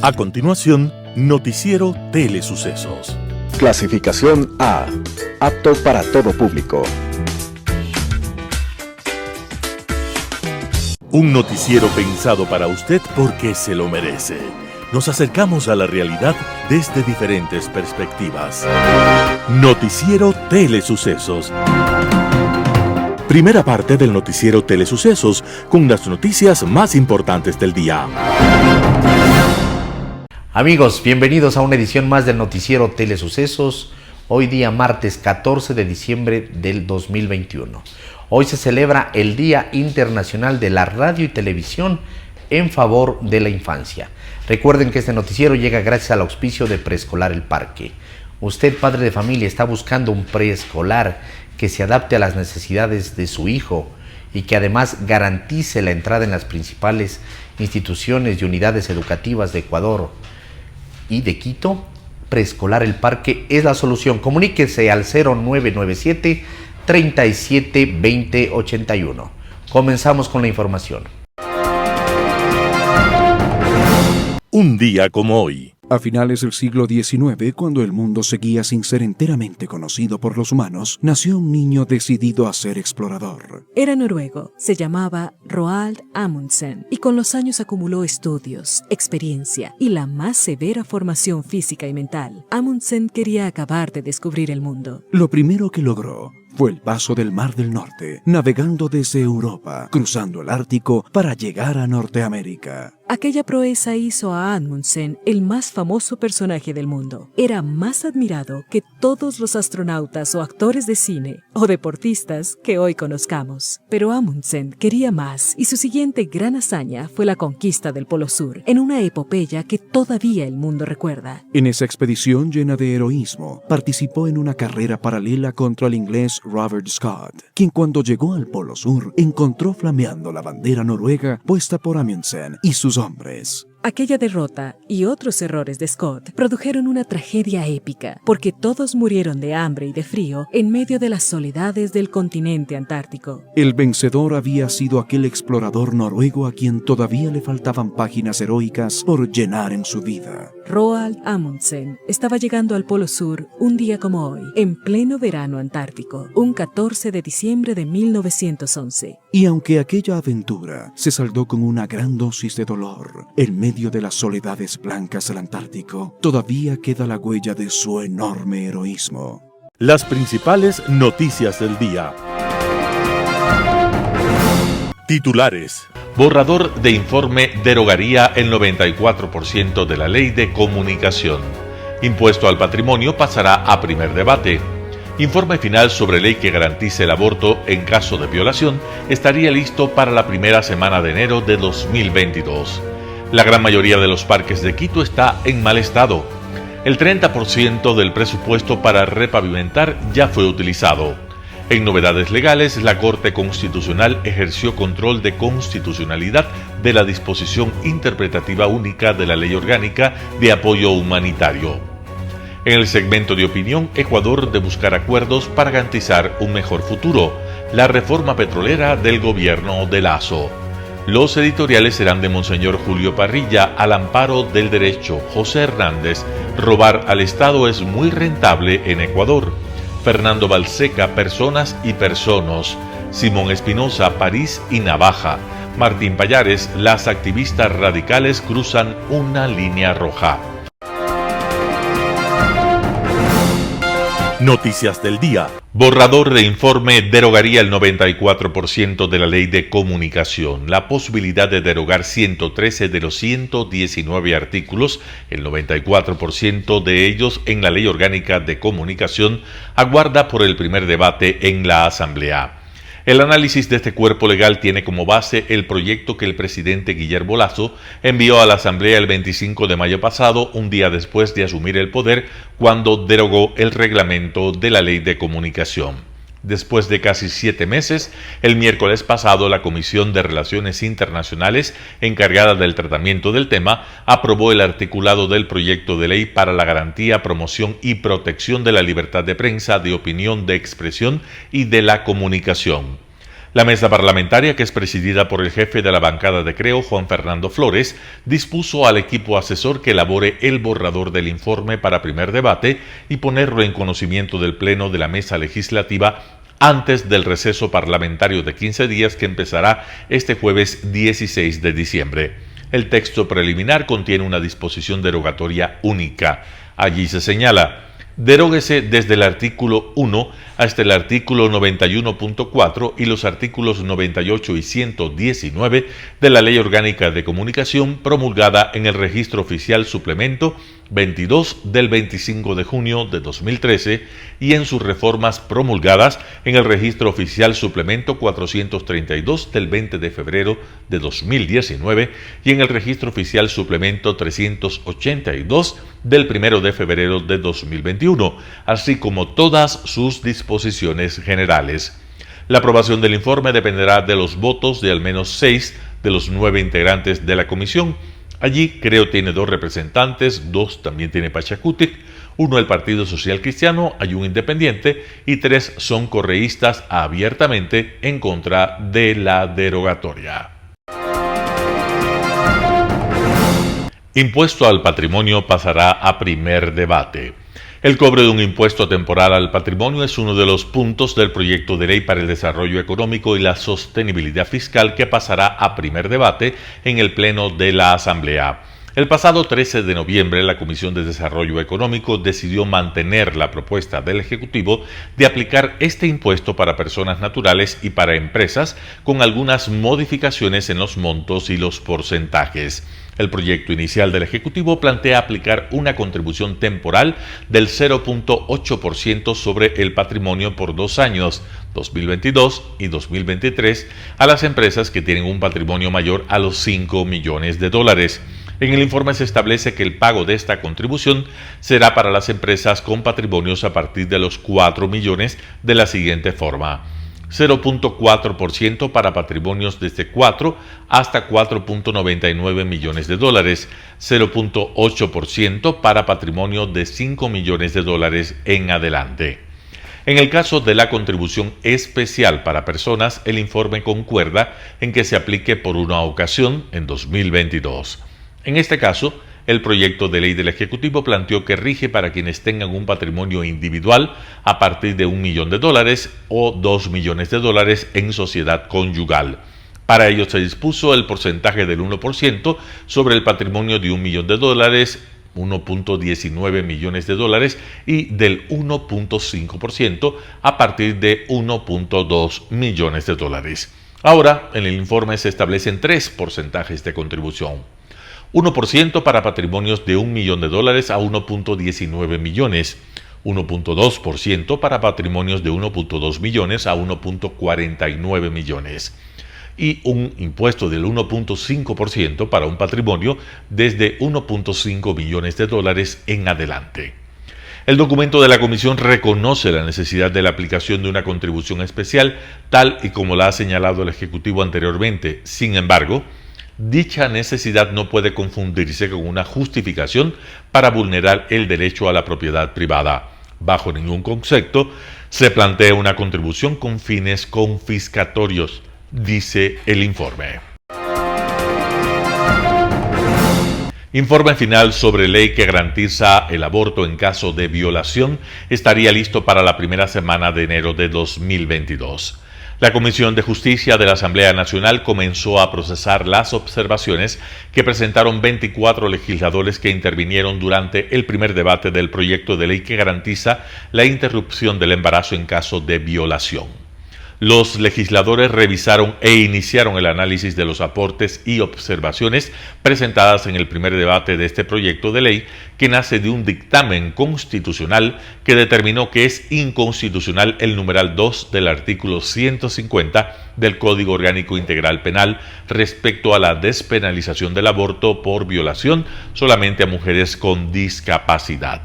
A continuación, Noticiero Telesucesos. Clasificación A. Apto para todo público. Un noticiero pensado para usted porque se lo merece. Nos acercamos a la realidad desde diferentes perspectivas. Noticiero Telesucesos. Primera parte del Noticiero Telesucesos, con las noticias más importantes del día. Amigos, bienvenidos a una edición más del Noticiero Telesucesos. Hoy día martes 14 de diciembre del 2021. Hoy se celebra el Día Internacional de la Radio y Televisión en favor de la infancia. Recuerden que este noticiero llega gracias al auspicio de Preescolar El Parque. Usted, padre de familia, está buscando un preescolar que se adapte a las necesidades de su hijo y que además garantice la entrada en las principales instituciones y unidades educativas de Ecuador y de Quito. Preescolar El Parque es la solución. Comuníquese al 0997 37 20 81. Comenzamos con la información. Un día como hoy. A finales del siglo XIX, cuando el mundo seguía sin ser enteramente conocido por los humanos, nació un niño decidido a ser explorador. Era noruego, se llamaba Roald Amundsen y con los años acumuló estudios, experiencia y la más severa formación física y mental. Amundsen quería acabar de descubrir el mundo. Lo primero que logró fue el paso del Mar del Norte, navegando desde Europa, cruzando el Ártico para llegar a Norteamérica. Aquella proeza hizo a Amundsen el más famoso personaje del mundo. Era más admirado que todos los astronautas o actores de cine o deportistas que hoy conozcamos. Pero Amundsen quería más y su siguiente gran hazaña fue la conquista del Polo Sur, en una epopeya que todavía el mundo recuerda. En esa expedición llena de heroísmo, participó en una carrera paralela contra el inglés Robert Scott, quien cuando llegó al Polo Sur encontró flameando la bandera noruega puesta por Amundsen y sus hombres. Aquella derrota y otros errores de Scott produjeron una tragedia épica, porque todos murieron de hambre y de frío en medio de las soledades del continente antártico. El vencedor había sido aquel explorador noruego a quien todavía le faltaban páginas heroicas por llenar en su vida. Roald Amundsen estaba llegando al Polo Sur un día como hoy, en pleno verano antártico, un 14 de diciembre de 1911. Y aunque aquella aventura se saldó con una gran dosis de dolor, en medio de las soledades blancas del Antártico, todavía queda la huella de su enorme heroísmo. Las principales noticias del día. Titulares. Borrador de informe derogaría el 94% de la ley de comunicación. Impuesto al patrimonio pasará a primer debate. Informe final sobre ley que garantice el aborto en caso de violación estaría listo para la primera semana de enero de 2022. La gran mayoría de los parques de Quito está en mal estado. El 30% del presupuesto para repavimentar ya fue utilizado. En novedades legales, la Corte Constitucional ejerció control de constitucionalidad de la disposición interpretativa única de la Ley Orgánica de Apoyo Humanitario. En el segmento de opinión, Ecuador de buscar acuerdos para garantizar un mejor futuro, la reforma petrolera del gobierno de Lazo. Los editoriales serán de Monseñor Julio Parrilla, al amparo del derecho. José Hernández, robar al Estado es muy rentable en Ecuador. Fernando Balseca, personas y personas. Simón Espinosa, París y Navaja. Martín Payares, las activistas radicales cruzan una línea roja. Noticias del día. Borrador de informe derogaría el 94% de la ley de comunicación. La posibilidad de derogar 113 de los 119 artículos, el 94% de ellos en la Ley Orgánica de Comunicación, aguarda por el primer debate en la Asamblea. El análisis de este cuerpo legal tiene como base el proyecto que el presidente Guillermo Lazo envió a la Asamblea el 25 de mayo pasado, un día después de asumir el poder, cuando derogó el reglamento de la Ley de Comunicación. Después de casi 7 meses, el miércoles pasado la Comisión de Relaciones Internacionales, encargada del tratamiento del tema, aprobó el articulado del proyecto de ley para la garantía, promoción y protección de la libertad de prensa, de opinión, de expresión y de la comunicación. La mesa parlamentaria, que es presidida por el jefe de la bancada de Creo, Juan Fernando Flores, dispuso al equipo asesor que elabore el borrador del informe para primer debate y ponerlo en conocimiento del Pleno de la Mesa Legislativa antes del receso parlamentario de 15 días que empezará este jueves 16 de diciembre. El texto preliminar contiene una disposición derogatoria única. Allí se señala: deróguese desde el artículo 1 hasta el artículo 91.4 y los artículos 98 y 119 de la Ley Orgánica de Comunicación promulgada en el Registro Oficial Suplemento 22 del 25 de junio de 2013 y en sus reformas promulgadas en el Registro Oficial Suplemento 432 del 20 de febrero de 2019 y en el Registro Oficial Suplemento 382 del 1 de febrero de 2021, así como todas sus disposiciones generales. La aprobación del informe dependerá de los votos de al menos 6 de los 9 integrantes de la comisión. Allí Creo tiene 2 representantes, 2 también tiene Pachacutic, 1 el Partido Social Cristiano, hay un independiente y 3 son correístas abiertamente en contra de la derogatoria. Impuesto al patrimonio pasará a primer debate. El cobro de un impuesto temporal al patrimonio es uno de los puntos del proyecto de ley para el desarrollo económico y la sostenibilidad fiscal que pasará a primer debate en el Pleno de la Asamblea. El pasado 13 de noviembre, la Comisión de Desarrollo Económico decidió mantener la propuesta del Ejecutivo de aplicar este impuesto para personas naturales y para empresas, con algunas modificaciones en los montos y los porcentajes. El proyecto inicial del Ejecutivo plantea aplicar una contribución temporal del 0.8% sobre el patrimonio por 2 años, 2022 y 2023, a las empresas que tienen un patrimonio mayor a los $5 millones. En el informe se establece que el pago de esta contribución será para las empresas con patrimonios a partir de los 4 millones de la siguiente forma: 0.4% para patrimonios desde 4 hasta 4.99 millones de dólares, 0.8% para patrimonio de 5 millones de dólares en adelante. En el caso de la contribución especial para personas, el informe concuerda en que se aplique por una ocasión en 2022. En este caso, el proyecto de ley del Ejecutivo planteó que rige para quienes tengan un patrimonio individual a partir de $1 millón o $2 millones en sociedad conyugal. Para ello se dispuso el porcentaje del 1% sobre el patrimonio de $1 millón, 1.19 millones de dólares, y del 1.5% a partir de 1.2 millones de dólares. Ahora, en el informe se establecen 3 porcentajes de contribución. 1% para patrimonios de $1 millón a 1.19 millones, 1.2% para patrimonios de 1.2 millones a 1.49 millones y un impuesto del 1.5% para un patrimonio desde 1.5 millones de dólares en adelante. El documento de la Comisión reconoce la necesidad de la aplicación de una contribución especial, tal y como la ha señalado el Ejecutivo anteriormente. Sin embargo, dicha necesidad no puede confundirse con una justificación para vulnerar el derecho a la propiedad privada. Bajo ningún concepto se plantea una contribución con fines confiscatorios, dice el informe. Informe final sobre ley que garantiza el aborto en caso de violación estaría listo para la primera semana de enero de 2022. La Comisión de Justicia de la Asamblea Nacional comenzó a procesar las observaciones que presentaron 24 legisladores que intervinieron durante el primer debate del proyecto de ley que garantiza la interrupción del embarazo en caso de violación. Los legisladores revisaron e iniciaron el análisis de los aportes y observaciones presentadas en el primer debate de este proyecto de ley, que nace de un dictamen constitucional que determinó que es inconstitucional el numeral 2 del artículo 150 del Código Orgánico Integral Penal respecto a la despenalización del aborto por violación solamente a mujeres con discapacidad.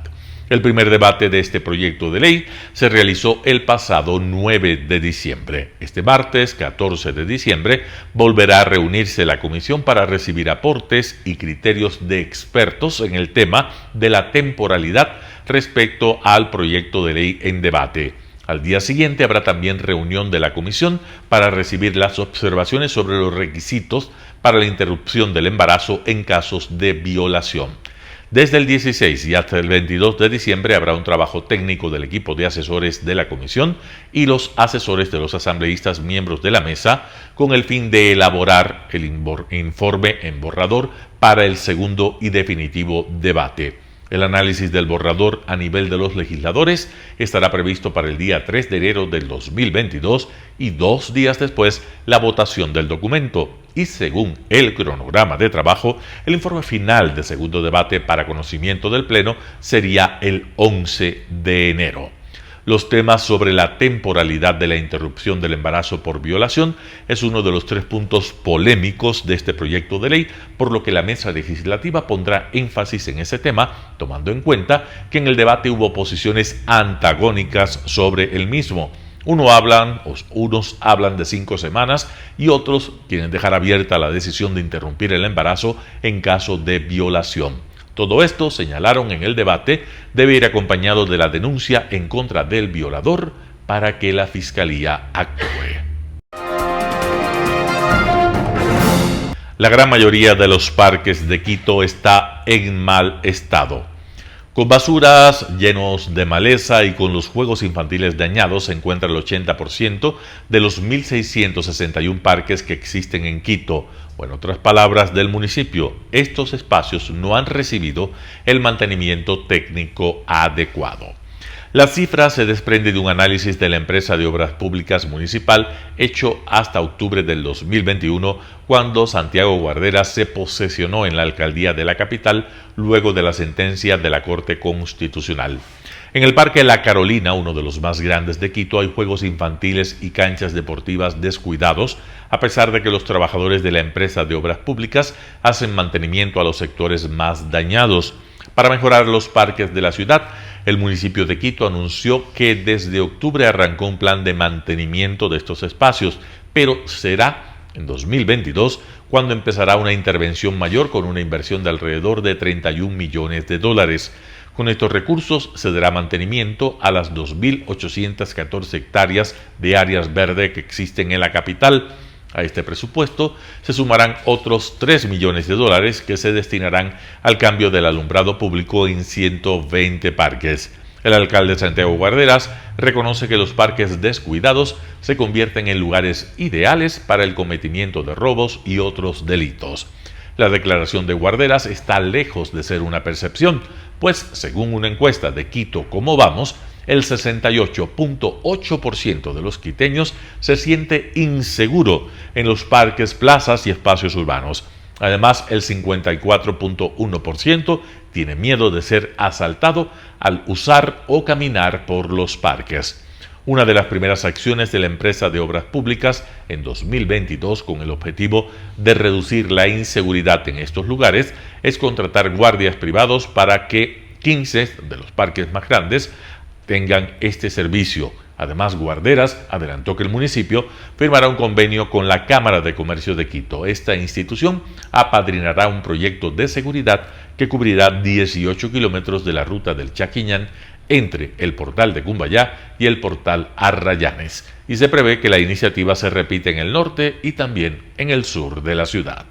El primer debate de este proyecto de ley se realizó el pasado 9 de diciembre. Este martes, 14 de diciembre, volverá a reunirse la comisión para recibir aportes y criterios de expertos en el tema de la temporalidad respecto al proyecto de ley en debate. Al día siguiente habrá también reunión de la comisión para recibir las observaciones sobre los requisitos para la interrupción del embarazo en casos de violación. Desde el 16 y hasta el 22 de diciembre habrá un trabajo técnico del equipo de asesores de la comisión y los asesores de los asambleístas miembros de la mesa con el fin de elaborar el informe en borrador para el segundo y definitivo debate. El análisis del borrador a nivel de los legisladores estará previsto para el día 3 de enero del 2022 y 2 días después la votación del documento. Y según el cronograma de trabajo, el informe final de segundo debate para conocimiento del Pleno sería el 11 de enero. Los temas sobre la temporalidad de la interrupción del embarazo por violación es uno de los 3 puntos polémicos de este proyecto de ley, por lo que la mesa legislativa pondrá énfasis en ese tema, tomando en cuenta que en el debate hubo posiciones antagónicas sobre el mismo. Unos hablan de 5 semanas y otros quieren dejar abierta la decisión de interrumpir el embarazo en caso de violación. Todo esto, señalaron en el debate, debe ir acompañado de la denuncia en contra del violador para que la Fiscalía actúe. La gran mayoría de los parques de Quito está en mal estado. Con basuras, llenos de maleza y con los juegos infantiles dañados se encuentra el 80% de los 1.661 parques que existen en Quito. O en otras palabras del municipio, estos espacios no han recibido el mantenimiento técnico adecuado. La cifra se desprende de un análisis de la empresa de obras públicas municipal hecho hasta octubre del 2021, cuando Santiago Guarderas se posesionó en la alcaldía de la capital luego de la sentencia de la Corte Constitucional. En el Parque La Carolina, uno de los más grandes de Quito, hay juegos infantiles y canchas deportivas descuidados, a pesar de que los trabajadores de la empresa de obras públicas hacen mantenimiento a los sectores más dañados. Para mejorar los parques de la ciudad, el municipio de Quito anunció que desde octubre arrancó un plan de mantenimiento de estos espacios, pero será en 2022 cuando empezará una intervención mayor con una inversión de alrededor de 31 millones de dólares. Con estos recursos se dará mantenimiento a las 2.814 hectáreas de áreas verdes que existen en la capital. A este presupuesto se sumarán otros 3 millones de dólares que se destinarán al cambio del alumbrado público en 120 parques. El alcalde Santiago Guarderas reconoce que los parques descuidados se convierten en lugares ideales para el cometimiento de robos y otros delitos. La declaración de Guarderas está lejos de ser una percepción, pues según una encuesta de Quito Cómo Vamos, el 68.8% de los quiteños se siente inseguro en los parques, plazas y espacios urbanos. Además, el 54.1% tiene miedo de ser asaltado al usar o caminar por los parques. Una de las primeras acciones de la empresa de obras públicas en 2022 con el objetivo de reducir la inseguridad en estos lugares es contratar guardias privados para que 15 de los parques más grandes tengan este servicio. Además, Guarderas adelantó que el municipio firmará un convenio con la Cámara de Comercio de Quito. Esta institución apadrinará un proyecto de seguridad que cubrirá 18 kilómetros de la ruta del Chaquiñán entre el portal de Cumbayá y el portal Arrayanes. Y se prevé que la iniciativa se repite en el norte y también en el sur de la ciudad.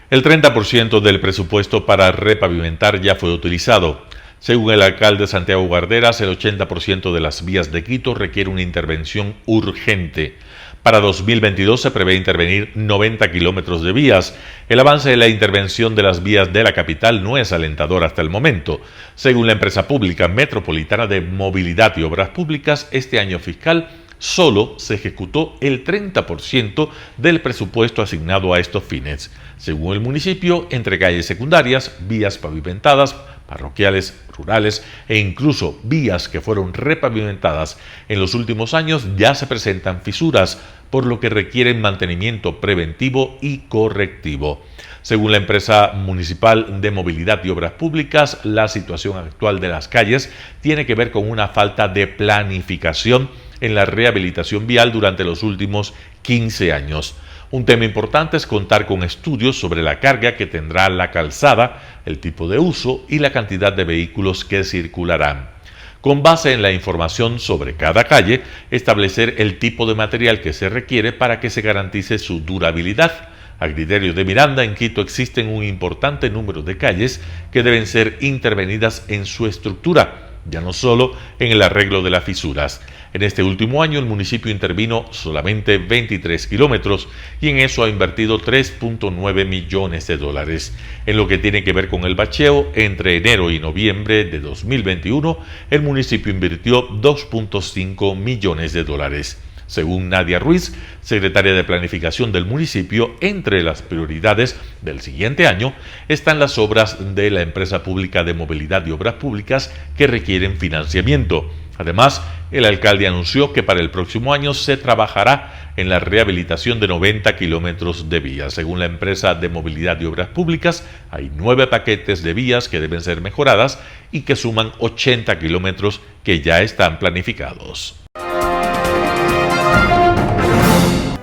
El 30% del presupuesto para repavimentar ya fue utilizado. Según el alcalde Santiago Guarderas, el 80% de las vías de Quito requiere una intervención urgente. Para 2022 se prevé intervenir 90 kilómetros de vías. El avance de la intervención de las vías de la capital no es alentador hasta el momento. Según la empresa pública Metropolitana de Movilidad y Obras Públicas, este año fiscal solo se ejecutó el 30% del presupuesto asignado a estos fines. Según el municipio, entre calles secundarias, vías pavimentadas, parroquiales, rurales e incluso vías que fueron repavimentadas en los últimos años ya se presentan fisuras, por lo que requieren mantenimiento preventivo y correctivo. Según la empresa municipal de movilidad y obras públicas, la situación actual de las calles tiene que ver con una falta de planificación en la rehabilitación vial durante los últimos 15 años. Un tema importante es contar con estudios sobre la carga que tendrá la calzada, el tipo de uso y la cantidad de vehículos que circularán. Con base en la información sobre cada calle, establecer el tipo de material que se requiere para que se garantice su durabilidad. A criterio de Miranda, en Quito existen un importante número de calles que deben ser intervenidas en su estructura, ya no solo en el arreglo de las fisuras. En este último año el municipio intervino solamente 23 kilómetros y en eso ha invertido 3.9 millones de dólares. En lo que tiene que ver con el bacheo, entre enero y noviembre de 2021, el municipio invirtió 2.5 millones de dólares. Según Nadia Ruiz, secretaria de Planificación del municipio, entre las prioridades del siguiente año están las obras de la Empresa Pública de Movilidad y Obras Públicas que requieren financiamiento. Además, el alcalde anunció que para el próximo año se trabajará en la rehabilitación de 90 kilómetros de vías. Según la Empresa de Movilidad y Obras Públicas, hay 9 paquetes de vías que deben ser mejoradas y que suman 80 kilómetros que ya están planificados.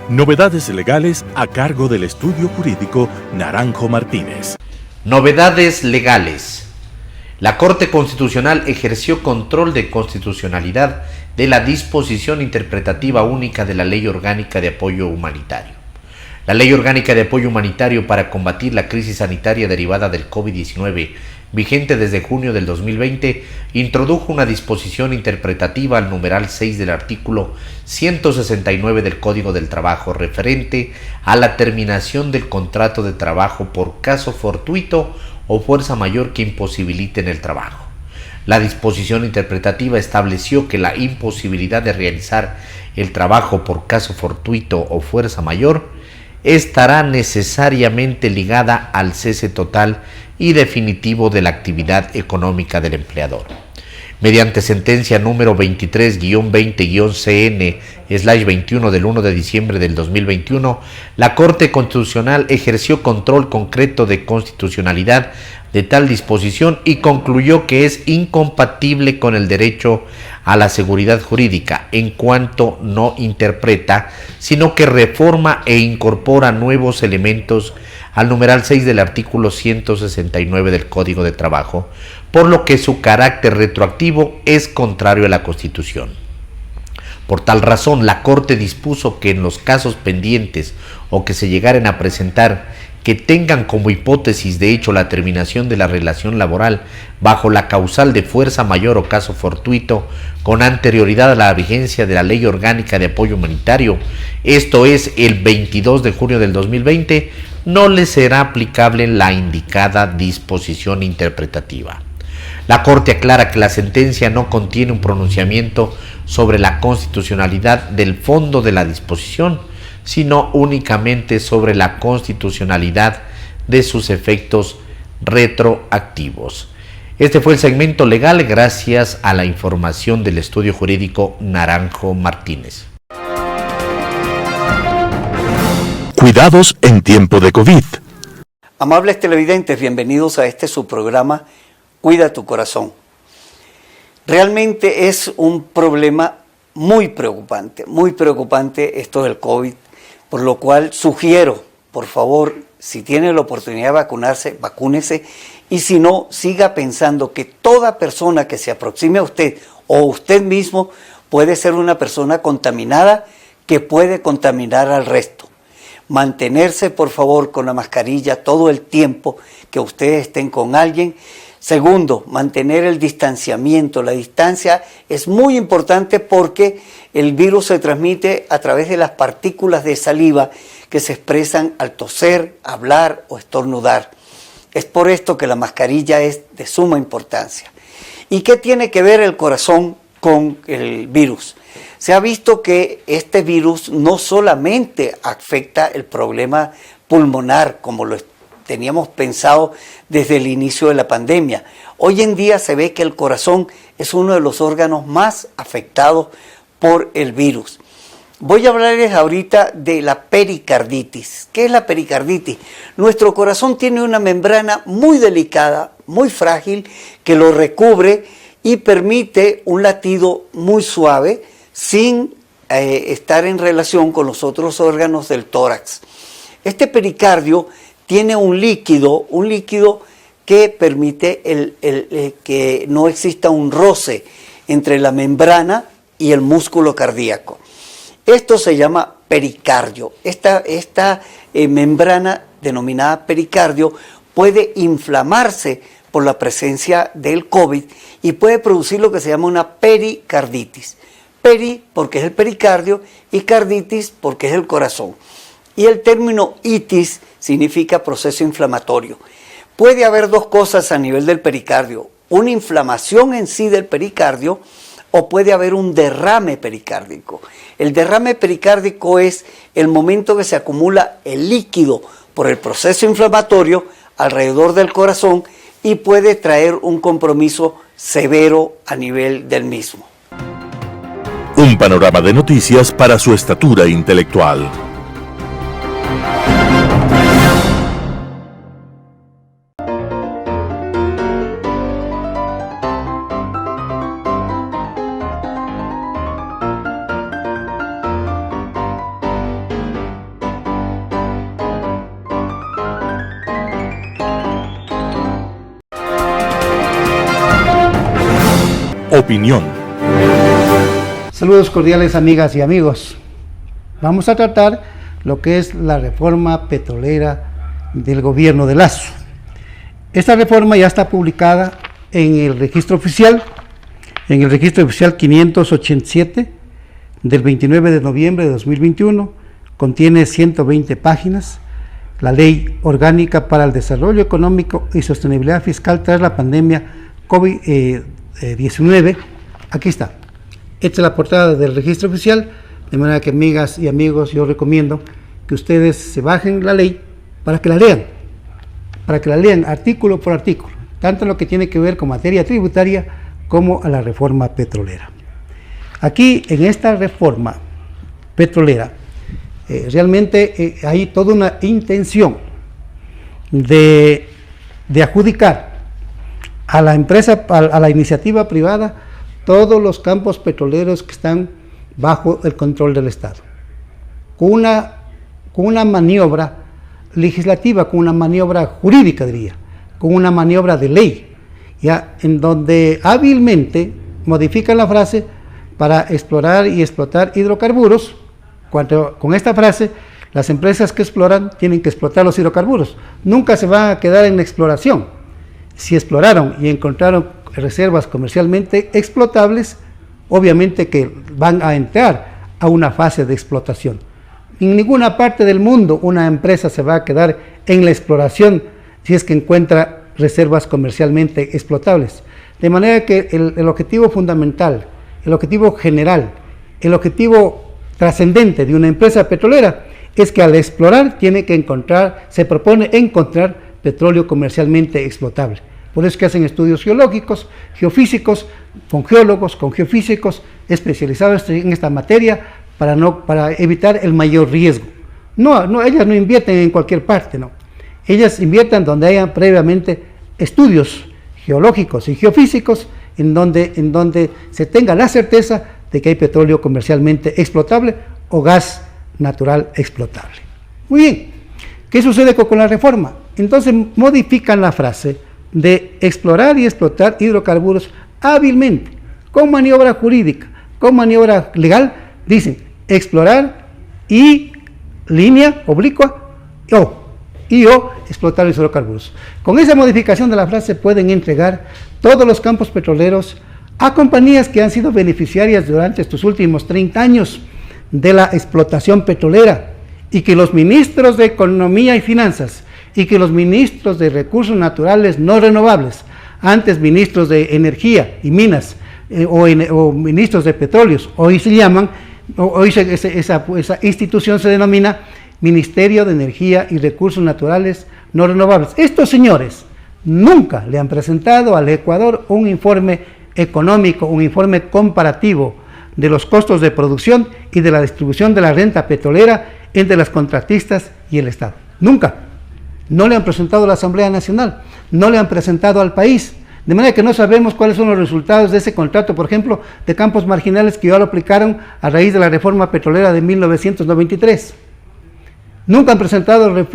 Novedades legales a cargo del estudio jurídico Naranjo Martínez. Novedades legales. La Corte Constitucional ejerció control de constitucionalidad de la disposición interpretativa única de la Ley Orgánica de Apoyo Humanitario. La Ley Orgánica de Apoyo Humanitario para combatir la crisis sanitaria derivada del COVID-19, vigente desde junio del 2020, introdujo una disposición interpretativa al numeral 6 del artículo 169 del Código del Trabajo referente a la terminación del contrato de trabajo por caso fortuito o fuerza mayor que imposibiliten el trabajo. La disposición interpretativa estableció que la imposibilidad de realizar el trabajo por caso fortuito o fuerza mayor estará necesariamente ligada al cese total y definitivo de la actividad económica del empleador. Mediante sentencia número 23-20-CN/21 del 1 de diciembre del 2021, la Corte Constitucional ejerció control concreto de constitucionalidad de tal disposición y concluyó que es incompatible con el derecho a la seguridad jurídica en cuanto no interpreta, sino que reforma e incorpora nuevos elementos al numeral 6 del artículo 169 del Código de Trabajo, por lo que su carácter retroactivo es contrario a la Constitución. Por tal razón, la Corte dispuso que en los casos pendientes o que se llegaren a presentar que tengan como hipótesis de hecho la terminación de la relación laboral bajo la causal de fuerza mayor o caso fortuito con anterioridad a la vigencia de la Ley Orgánica de Apoyo Humanitario, esto es el 22 de junio del 2020, no le será aplicable la indicada disposición interpretativa. La Corte aclara que la sentencia no contiene un pronunciamiento sobre la constitucionalidad del fondo de la disposición, sino únicamente sobre la constitucionalidad de sus efectos retroactivos. Este fue el segmento legal gracias a la información del estudio jurídico Naranjo Martínez. Cuidados en tiempo de COVID. Amables televidentes, bienvenidos a este su programa Cuida tu Corazón. Realmente es un problema muy preocupante esto del COVID, por lo cual sugiero, por favor, si tiene la oportunidad de vacunarse, vacúnese, y si no, siga pensando que toda persona que se aproxime a usted o usted mismo puede ser una persona contaminada que puede contaminar al resto. Mantenerse, por favor, con la mascarilla todo el tiempo que ustedes estén con alguien. Segundo, mantener el distanciamiento. La distancia es muy importante porque el virus se transmite a través de las partículas de saliva que se expresan al toser, hablar o estornudar. Es por esto que la mascarilla es de suma importancia. ¿Y qué tiene que ver el corazón con el virus? Se ha visto que este virus no solamente afecta el problema pulmonar, como lo teníamos pensado desde el inicio de la pandemia. Hoy en día se ve que el corazón es uno de los órganos más afectados por el virus. Voy a hablarles ahorita de la pericarditis. ¿Qué es la pericarditis? Nuestro corazón tiene una membrana muy delicada, muy frágil, que lo recubre y permite un latido muy suave, sin estar en relación con los otros órganos del tórax. Este pericardio tiene un líquido que permite que no exista un roce entre la membrana y el músculo cardíaco. Esto se llama pericardio. Esta membrana denominada pericardio puede inflamarse por la presencia del COVID y puede producir lo que se llama una pericarditis. Peri porque es el pericardio y carditis porque es el corazón. Y el término itis significa proceso inflamatorio. Puede haber dos cosas a nivel del pericardio, una inflamación en sí del pericardio o puede haber un derrame pericárdico. El derrame pericárdico es el momento que se acumula el líquido por el proceso inflamatorio alrededor del corazón y puede traer un compromiso severo a nivel del mismo. Un panorama de noticias para su estatura intelectual. Opinión. Saludos cordiales, amigas y amigos. Vamos a tratar lo que es la reforma petrolera del gobierno de Lazo. Esta reforma ya está publicada en el registro oficial 587 del 29 de noviembre de 2021. Contiene 120 páginas. La Ley Orgánica para el Desarrollo Económico y Sostenibilidad Fiscal tras la pandemia COVID-19. Aquí está. Esta es la portada del registro oficial, de manera que, amigas y amigos, yo recomiendo que ustedes se bajen la ley para que la lean artículo por artículo, tanto lo que tiene que ver con materia tributaria como a la reforma petrolera. Aquí, en esta reforma petrolera, realmente hay toda una intención de adjudicar a la empresa, a la iniciativa privada, todos los campos petroleros que están bajo el control del Estado, con una maniobra legislativa, con una maniobra jurídica, diría, con una maniobra de ley, ya en donde hábilmente modifican la frase para explorar y explotar hidrocarburos, cuando con esta frase las empresas que exploran tienen que explotar los hidrocarburos, nunca se van a quedar en la exploración. Si exploraron y encontraron reservas comercialmente explotables, obviamente que van a entrar a una fase de explotación. En ninguna parte del mundo una empresa se va a quedar en la exploración si es que encuentra reservas comercialmente explotables. De manera que el objetivo fundamental, el objetivo general, el objetivo trascendente de una empresa petrolera es que al explorar se propone encontrar petróleo comercialmente explotable. Por eso es que hacen estudios geológicos, geofísicos, con geólogos, con geofísicos especializados en esta materia para evitar el mayor riesgo. No, ellas no invierten en cualquier parte, no. Ellas invierten donde hayan previamente estudios geológicos y geofísicos en donde se tenga la certeza de que hay petróleo comercialmente explotable o gas natural explotable. Muy bien, ¿qué sucede con la reforma? Entonces modifican la frase de explorar y explotar hidrocarburos hábilmente, con maniobra jurídica, con maniobra legal, dicen explorar y línea oblicua o explotar los hidrocarburos. Con esa modificación de la frase pueden entregar todos los campos petroleros a compañías que han sido beneficiarias durante estos últimos 30 años de la explotación petrolera y que los ministros de Economía y Finanzas y que los ministros de Recursos Naturales no renovables, antes ministros de Energía y Minas o ministros de Petróleos, esa institución se denomina Ministerio de Energía y Recursos Naturales no renovables. Estos señores nunca le han presentado al Ecuador un informe económico, un informe comparativo de los costos de producción y de la distribución de la renta petrolera entre las contratistas y el Estado. Nunca. No le han presentado a la Asamblea Nacional, no le han presentado al país. De manera que no sabemos cuáles son los resultados de ese contrato, por ejemplo, de campos marginales que ya lo aplicaron a raíz de la reforma petrolera de 1993. Nunca han presentado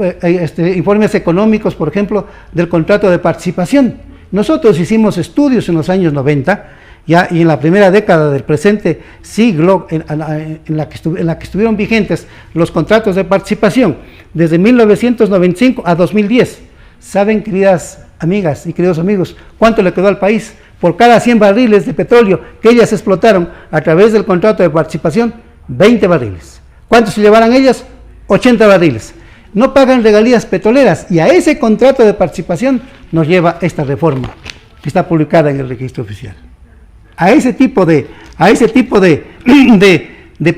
informes económicos, por ejemplo, del contrato de participación. Nosotros hicimos estudios en los años 90, ya, y en la primera década del presente siglo, en la que estuvieron vigentes los contratos de participación, desde 1995 a 2010. ¿Saben, queridas amigas y queridos amigos, cuánto le quedó al país? Por cada 100 barriles de petróleo que ellas explotaron a través del contrato de participación, 20 barriles. ¿Cuánto se llevarán ellas? 80 barriles. No pagan regalías petroleras, y a ese contrato de participación nos lleva esta reforma que está publicada en el registro oficial. A ese tipo de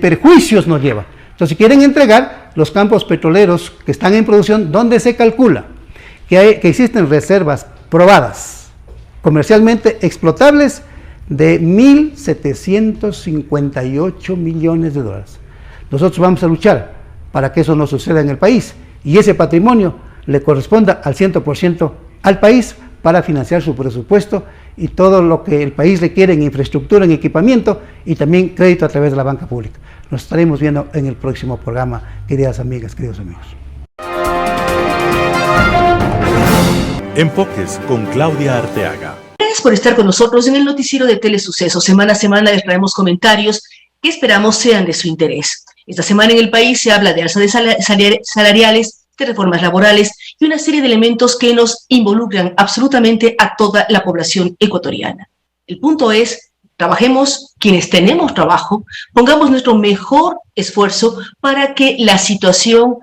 perjuicios nos lleva. Entonces, si quieren entregar los campos petroleros que están en producción, donde se calcula que existen reservas probadas, comercialmente explotables, de 1.758 millones de dólares. Nosotros vamos a luchar para que eso no suceda en el país, y ese patrimonio le corresponda al 100% al país para financiar su presupuesto y todo lo que el país requiere en infraestructura, en equipamiento, y también crédito a través de la banca pública. Nos estaremos viendo en el próximo programa, queridas amigas, queridos amigos. Enfoques con Claudia Arteaga. Gracias por estar con nosotros en el noticiero de Telesucesos. Semana a semana les traemos comentarios que esperamos sean de su interés. Esta semana en el país se habla de alza de salariales, de reformas laborales y una serie de elementos que nos involucran absolutamente a toda la población ecuatoriana. El punto es, trabajemos quienes tenemos trabajo, pongamos nuestro mejor esfuerzo para que la situación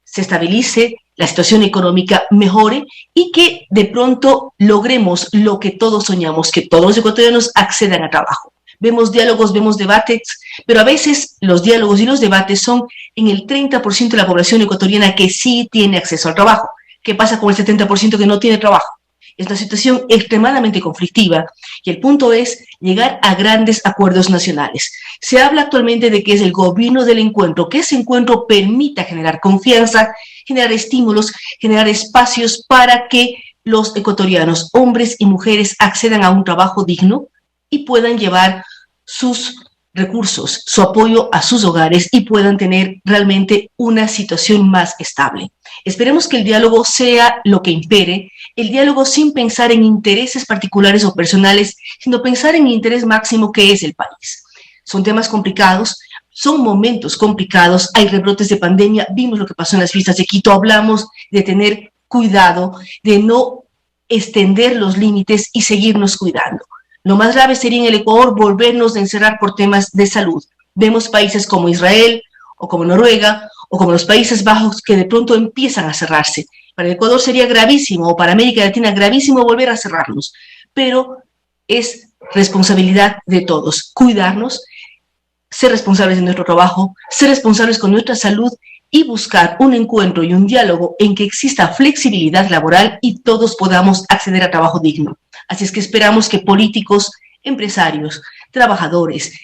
se estabilice, la situación económica mejore y que de pronto logremos lo que todos soñamos, que todos los ecuatorianos accedan a trabajo. Vemos diálogos, vemos debates, pero a veces los diálogos y los debates son en el 30% de la población ecuatoriana que sí tiene acceso al trabajo. ¿Qué pasa con el 70% que no tiene trabajo? Es una situación extremadamente conflictiva y el punto es llegar a grandes acuerdos nacionales. Se habla actualmente de que es el gobierno del encuentro, que ese encuentro permita generar confianza, generar estímulos, generar espacios para que los ecuatorianos, hombres y mujeres, accedan a un trabajo digno y puedan llevar sus recursos, su apoyo a sus hogares y puedan tener realmente una situación más estable. Esperemos que el diálogo sea lo que impere, el diálogo sin pensar en intereses particulares o personales, sino pensar en el interés máximo que es el país. Son temas complicados, son momentos complicados, hay rebrotes de pandemia, vimos lo que pasó en las fiestas de Quito, hablamos de tener cuidado, de no extender los límites y seguirnos cuidando. Lo más grave sería en el Ecuador volvernos a encerrar por temas de salud. Vemos países como Israel o como Noruega o como los Países Bajos que de pronto empiezan a cerrarse. Para el Ecuador sería gravísimo, o para América Latina gravísimo volver a cerrarnos, pero es responsabilidad de todos cuidarnos, ser responsables de nuestro trabajo, ser responsables con nuestra salud y buscar un encuentro y un diálogo en que exista flexibilidad laboral y todos podamos acceder a trabajo digno. Así es que esperamos que políticos, empresarios, trabajadores,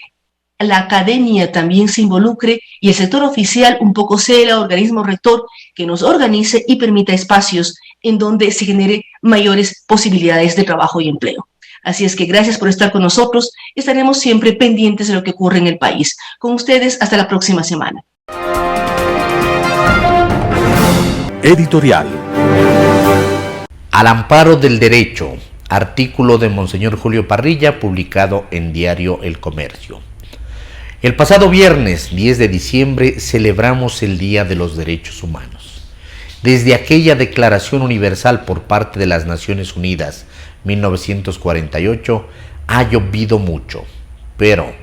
la academia también se involucre y el sector oficial un poco sea el organismo rector que nos organice y permita espacios en donde se genere mayores posibilidades de trabajo y empleo. Así es que gracias por estar con nosotros, estaremos siempre pendientes de lo que ocurre en el país. Con ustedes hasta la próxima semana. Editorial. Al amparo del derecho, artículo de Monseñor Julio Parrilla, publicado en Diario El Comercio. El pasado viernes 10 de diciembre celebramos el Día de los Derechos Humanos. Desde aquella Declaración Universal por parte de las Naciones Unidas, 1948, ha llovido mucho, pero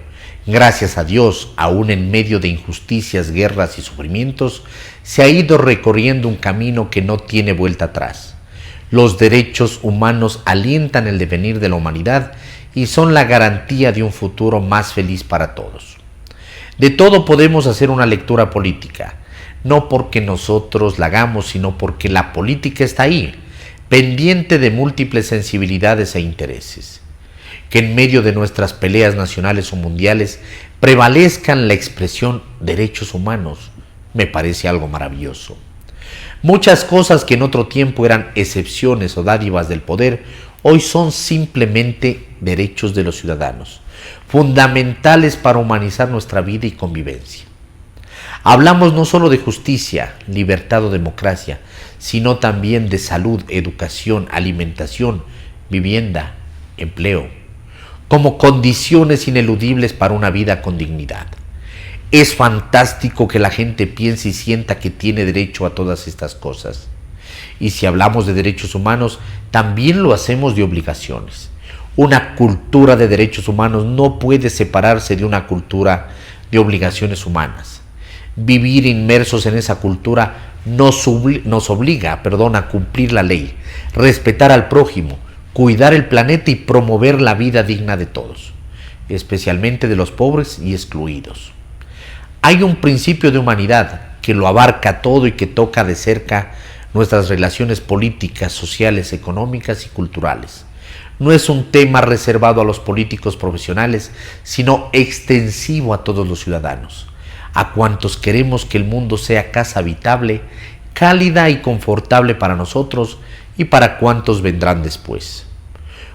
gracias a Dios, aún en medio de injusticias, guerras y sufrimientos, se ha ido recorriendo un camino que no tiene vuelta atrás. Los derechos humanos alientan el devenir de la humanidad y son la garantía de un futuro más feliz para todos. De todo podemos hacer una lectura política, no porque nosotros la hagamos, sino porque la política está ahí, pendiente de múltiples sensibilidades e intereses. Que en medio de nuestras peleas nacionales o mundiales prevalezcan la expresión derechos humanos, me parece algo maravilloso. Muchas cosas que en otro tiempo eran excepciones o dádivas del poder, hoy son simplemente derechos de los ciudadanos, fundamentales para humanizar nuestra vida y convivencia. Hablamos no solo de justicia, libertad o democracia, sino también de salud, educación, alimentación, vivienda, empleo, como condiciones ineludibles para una vida con dignidad. Es fantástico que la gente piense y sienta que tiene derecho a todas estas cosas. Y si hablamos de derechos humanos, también lo hacemos de obligaciones. Una cultura de derechos humanos no puede separarse de una cultura de obligaciones humanas. Vivir inmersos en esa cultura nos obliga a cumplir la ley, respetar al prójimo, cuidar el planeta y promover la vida digna de todos, especialmente de los pobres y excluidos. Hay un principio de humanidad que lo abarca todo y que toca de cerca nuestras relaciones políticas, sociales, económicas y culturales. No es un tema reservado a los políticos profesionales, sino extensivo a todos los ciudadanos, a cuantos queremos que el mundo sea casa habitable, cálida y confortable para nosotros y para cuantos vendrán después.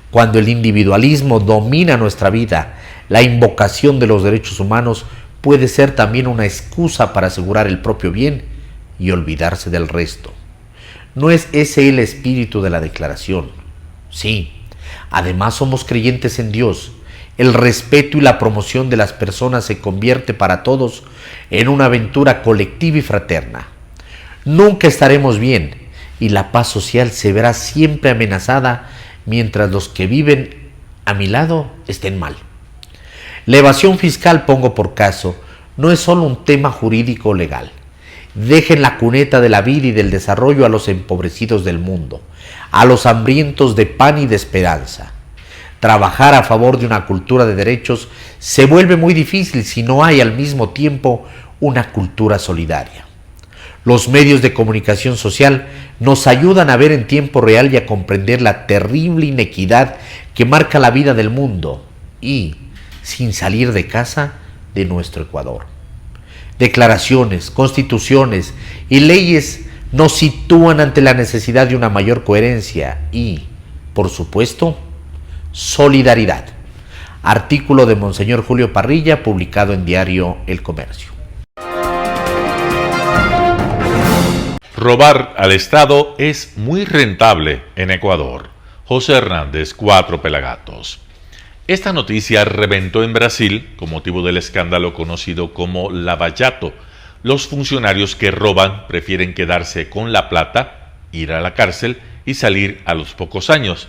Cuando el individualismo domina nuestra vida, la invocación de los derechos humanos puede ser también una excusa para asegurar el propio bien y olvidarse del resto. ¿No es ese el espíritu de la declaración? Sí, además somos creyentes en Dios. El respeto y la promoción de las personas se convierte para todos en una aventura colectiva y fraterna. Nunca estaremos bien y la paz social se verá siempre amenazada mientras los que viven a mi lado estén mal. La evasión fiscal, pongo por caso, no es solo un tema jurídico o legal. Dejen la cuneta de la vida y del desarrollo a los empobrecidos del mundo, a los hambrientos de pan y de esperanza. Trabajar a favor de una cultura de derechos se vuelve muy difícil si no hay al mismo tiempo una cultura solidaria. Los medios de comunicación social nos ayudan a ver en tiempo real y a comprender la terrible inequidad que marca la vida del mundo y, sin salir de casa, de nuestro Ecuador. Declaraciones, constituciones y leyes nos sitúan ante la necesidad de una mayor coherencia y, por supuesto, solidaridad. Artículo de Monseñor Julio Parrilla, publicado en Diario El Comercio. Robar al Estado es muy rentable en Ecuador. José Hernández, 4 Pelagatos. Esta noticia reventó en Brasil con motivo del escándalo conocido como Lava Jato. Los funcionarios que roban prefieren quedarse con la plata, ir a la cárcel y salir a los pocos años.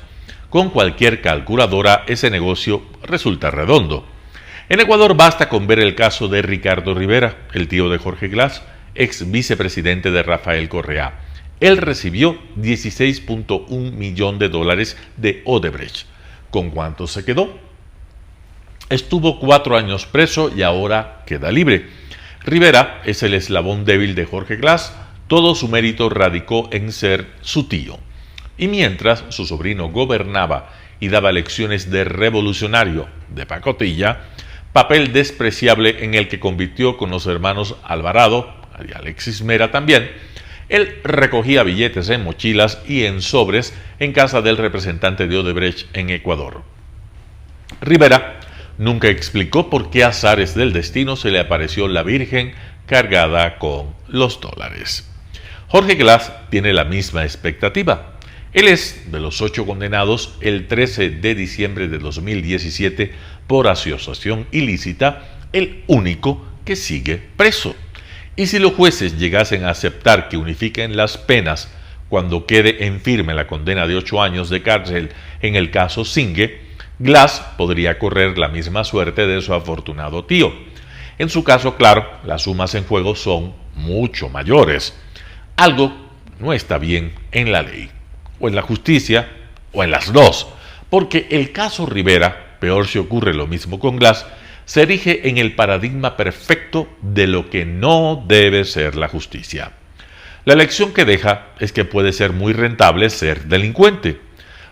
Con cualquier calculadora, ese negocio resulta redondo. En Ecuador basta con ver el caso de Ricardo Rivera, el tío de Jorge Glass, ex vicepresidente de Rafael Correa. Él recibió $16.1 millón de Odebrecht. ¿Con cuánto se quedó? Estuvo 4 años preso y ahora queda libre. Rivera es el eslabón débil de Jorge Glass. Todo su mérito radicó en ser su tío. Y mientras su sobrino gobernaba y daba lecciones de revolucionario, de pacotilla, papel despreciable en el que compitió con los hermanos Alvarado y Alexis Mera también, él recogía billetes en mochilas y en sobres en casa del representante de Odebrecht en Ecuador. Rivera nunca explicó por qué azares del destino se le apareció la Virgen cargada con los dólares. Jorge Glass tiene la misma expectativa. Él es de los 8 condenados el 13 de diciembre de 2017 por asociación ilícita, el único que sigue preso. Y si los jueces llegasen a aceptar que unifiquen las penas cuando quede en firme la condena de 8 años de cárcel en el caso Singue, Glass podría correr la misma suerte de su afortunado tío. En su caso, claro, las sumas en juego son mucho mayores. Algo no está bien en la ley, o en la justicia, o en las dos, porque el caso Rivera, peor si ocurre lo mismo con Glass, se erige en el paradigma perfecto de lo que no debe ser la justicia. La lección que deja es que puede ser muy rentable ser delincuente.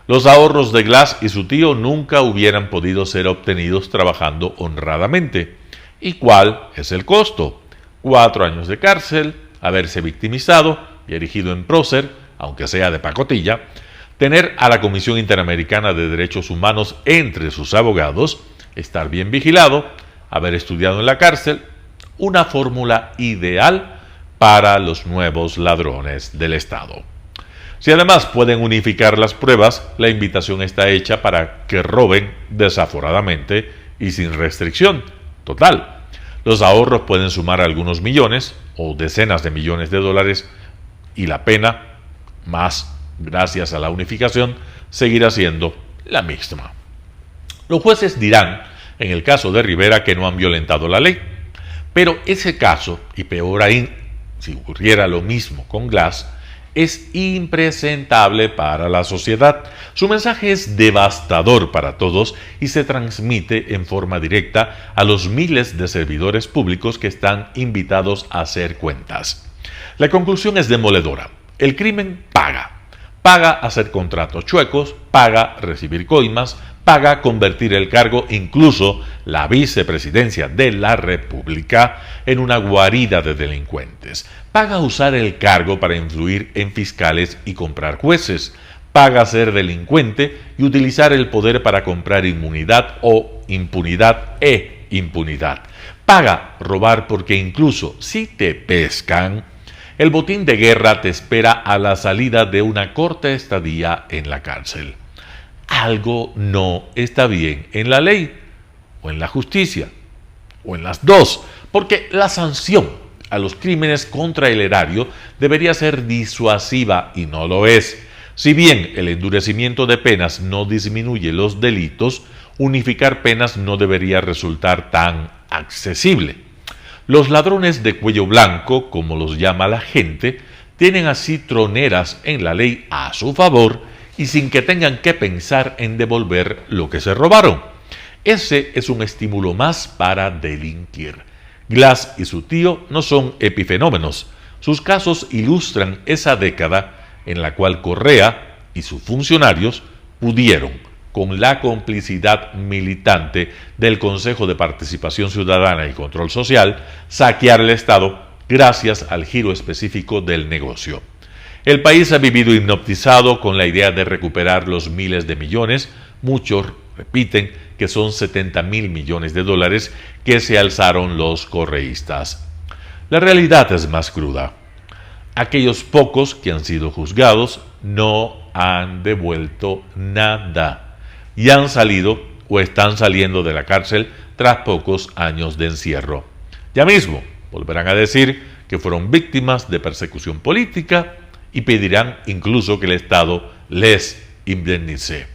Los ahorros de Glass y su tío nunca hubieran podido ser obtenidos trabajando honradamente. ¿Y cuál es el costo? 4 años de cárcel, haberse victimizado y erigido en prócer, aunque sea de pacotilla, tener a la Comisión Interamericana de Derechos Humanos entre sus abogados, estar bien vigilado, haber estudiado en la cárcel, una fórmula ideal para los nuevos ladrones del Estado. Si además pueden unificar las pruebas, la invitación está hecha para que roben desaforadamente y sin restricción. Total, los ahorros pueden sumar algunos millones o decenas de millones de dólares y la pena, más gracias a la unificación, seguirá siendo la misma. Los jueces dirán, en el caso de Rivera, que no han violentado la ley, pero ese caso, y peor aún, si ocurriera lo mismo con Glass, es impresentable para la sociedad. Su mensaje es devastador para todos y se transmite en forma directa a los miles de servidores públicos que están invitados a hacer cuentas. La conclusión es demoledora. El crimen paga. Paga hacer contratos chuecos, paga recibir coimas, paga convertir el cargo, incluso la vicepresidencia de la República, en una guarida de delincuentes. Paga usar el cargo para influir en fiscales y comprar jueces. Paga ser delincuente y utilizar el poder para comprar inmunidad o impunidad e impunidad. Paga robar porque incluso si te pescan, el botín de guerra te espera a la salida de una corta estadía en la cárcel. Algo no está bien en la ley, o en la justicia, o en las dos, porque la sanción a los crímenes contra el erario debería ser disuasiva y no lo es. Si bien el endurecimiento de penas no disminuye los delitos, unificar penas no debería resultar tan accesible. Los ladrones de cuello blanco, como los llama la gente, tienen así troneras en la ley a su favor y sin que tengan que pensar en devolver lo que se robaron. Ese es un estímulo más para delinquir. Glass y su tío no son epifenómenos. Sus casos ilustran esa década en la cual Correa y sus funcionarios pudieron, con la complicidad militante del Consejo de Participación Ciudadana y Control Social, saquear el Estado gracias al giro específico del negocio. El país ha vivido hipnotizado con la idea de recuperar los miles de millones, muchos repiten que son 70.000 millones de dólares que se alzaron los correístas. La realidad es más cruda. Aquellos pocos que han sido juzgados no han devuelto nada y han salido o están saliendo de la cárcel tras pocos años de encierro. Ya mismo volverán a decir que fueron víctimas de persecución política y pedirán incluso que el Estado les indemnice.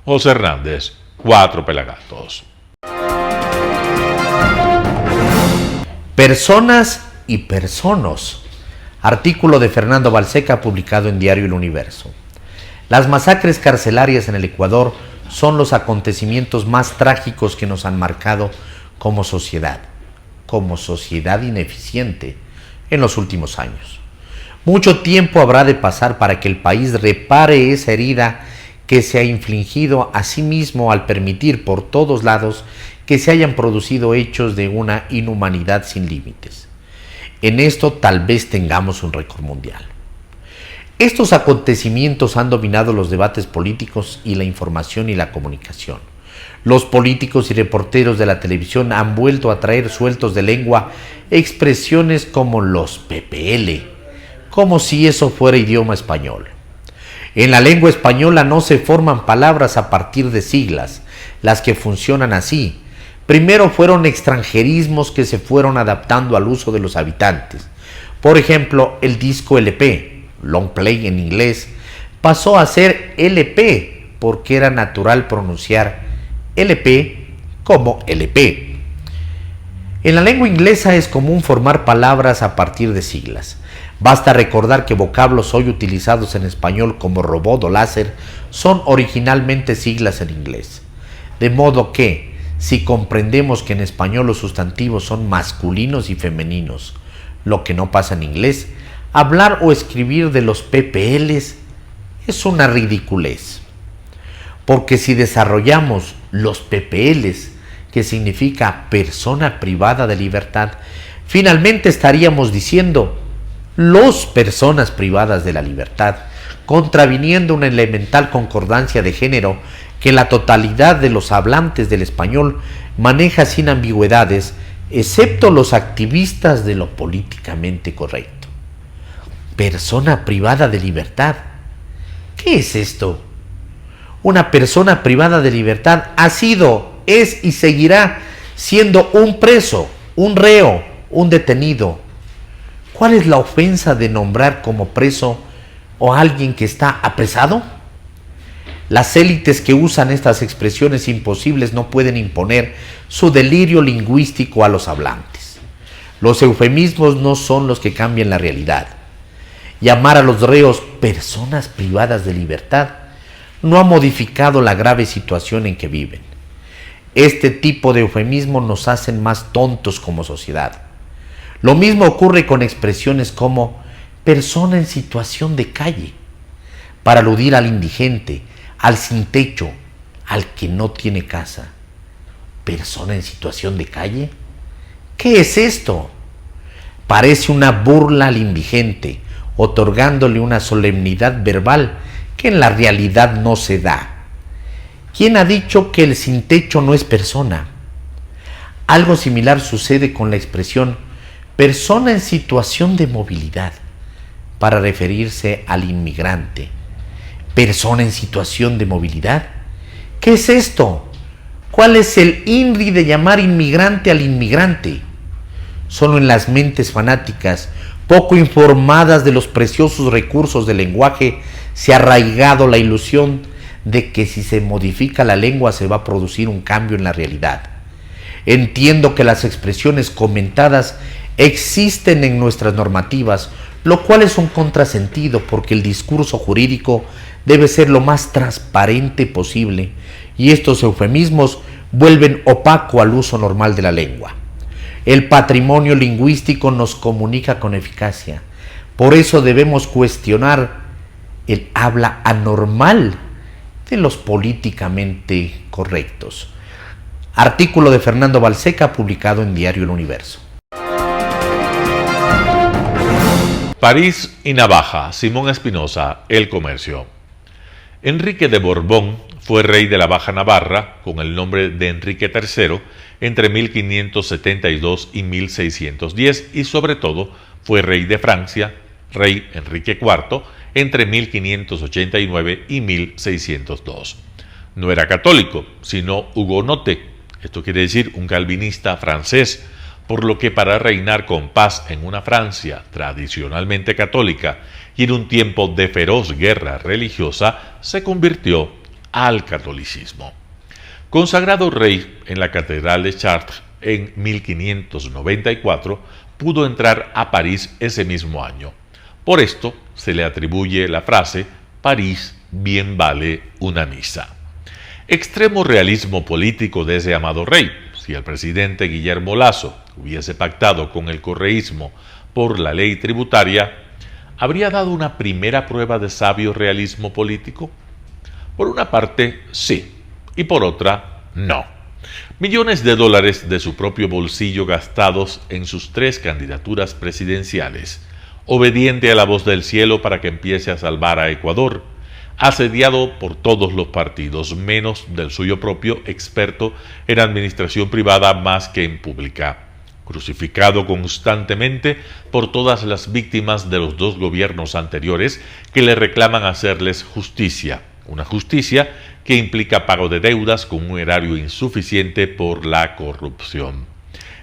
José Hernández, 4 Pelagatos. Personas y personas. Artículo de Fernando Balseca publicado en Diario El Universo. Las masacres carcelarias en el Ecuador son los acontecimientos más trágicos que nos han marcado como sociedad ineficiente en los últimos años. Mucho tiempo habrá de pasar para que el país repare esa herida que se ha infligido a sí mismo al permitir por todos lados que se hayan producido hechos de una inhumanidad sin límites. En esto tal vez tengamos un récord mundial. Estos acontecimientos han dominado los debates políticos y la información y la comunicación. Los políticos y reporteros de la televisión han vuelto a traer sueltos de lengua expresiones como los PPL, como si eso fuera idioma español. En la lengua española no se forman palabras a partir de siglas, las que funcionan así. Primero fueron extranjerismos que se fueron adaptando al uso de los habitantes. Por ejemplo, el disco LP, long play en inglés, pasó a ser LP porque era natural pronunciar LP como LP. En la lengua inglesa es común formar palabras a partir de siglas. Basta recordar que vocablos hoy utilizados en español como robot o láser son originalmente siglas en inglés. De modo que, si comprendemos que en español los sustantivos son masculinos y femeninos, lo que no pasa en inglés, hablar o escribir de los PPLs es una ridiculez. Porque si desarrollamos los PPLs, que significa persona privada de libertad, finalmente estaríamos diciendo los personas privadas de la libertad, contraviniendo una elemental concordancia de género que la totalidad de los hablantes del español maneja sin ambigüedades, excepto los activistas de lo políticamente correcto. Persona privada de libertad. ¿Qué es esto? Una persona privada de libertad ha sido, es y seguirá siendo un preso, un reo, un detenido. ¿Cuál es la ofensa de nombrar como preso o alguien que está apresado? Las élites que usan estas expresiones imposibles no pueden imponer su delirio lingüístico a los hablantes. Los eufemismos no son los que cambian la realidad. Llamar a los reos personas privadas de libertad no ha modificado la grave situación en que viven. Este tipo de eufemismos nos hacen más tontos como sociedad. Lo mismo ocurre con expresiones como persona en situación de calle, para aludir al indigente, al sin techo, al que no tiene casa. ¿Persona en situación de calle? ¿Qué es esto? Parece una burla al indigente, otorgándole una solemnidad verbal que en la realidad no se da. ¿Quién ha dicho que el sin techo no es persona? Algo similar sucede con la expresión persona en situación de movilidad, para referirse al inmigrante. ¿Persona en situación de movilidad? ¿Qué es esto? ¿Cuál es el INRI de llamar inmigrante al inmigrante? Solo en las mentes fanáticas, poco informadas de los preciosos recursos del lenguaje, se ha arraigado la ilusión de que si se modifica la lengua se va a producir un cambio en la realidad. Entiendo que las expresiones comentadas existen en nuestras normativas, lo cual es un contrasentido porque el discurso jurídico debe ser lo más transparente posible y estos eufemismos vuelven opaco al uso normal de la lengua. El patrimonio lingüístico nos comunica con eficacia, por eso debemos cuestionar el habla anormal de los políticamente correctos. Artículo de Fernando Balseca publicado en Diario El Universo. París y Navaja, Simón Espinosa, El Comercio. Enrique de Borbón fue rey de la Baja Navarra con el nombre de Enrique III entre 1572 y 1610 y sobre todo fue rey de Francia, rey Enrique IV, entre 1589 y 1602. No era católico, sino hugonote, esto quiere decir un calvinista francés, por lo que para reinar con paz en una Francia tradicionalmente católica y en un tiempo de feroz guerra religiosa, se convirtió al catolicismo. Consagrado rey en la Catedral de Chartres en 1594, pudo entrar a París ese mismo año. Por esto se le atribuye la frase «París bien vale una misa». Extremo realismo político de ese amado rey. Si el presidente Guillermo Lasso hubiese pactado con el correísmo por la ley tributaria, ¿habría dado una primera prueba de sabio realismo político? Por una parte, sí, y por otra, no. Millones de dólares de su propio bolsillo gastados en sus 3 candidaturas presidenciales, obediente a la voz del cielo para que empiece a salvar a Ecuador, asediado por todos los partidos, menos del suyo propio, experto en administración privada más que en pública, crucificado constantemente por todas las víctimas de los 2 gobiernos anteriores que le reclaman hacerles justicia, una justicia que implica pago de deudas con un erario insuficiente por la corrupción.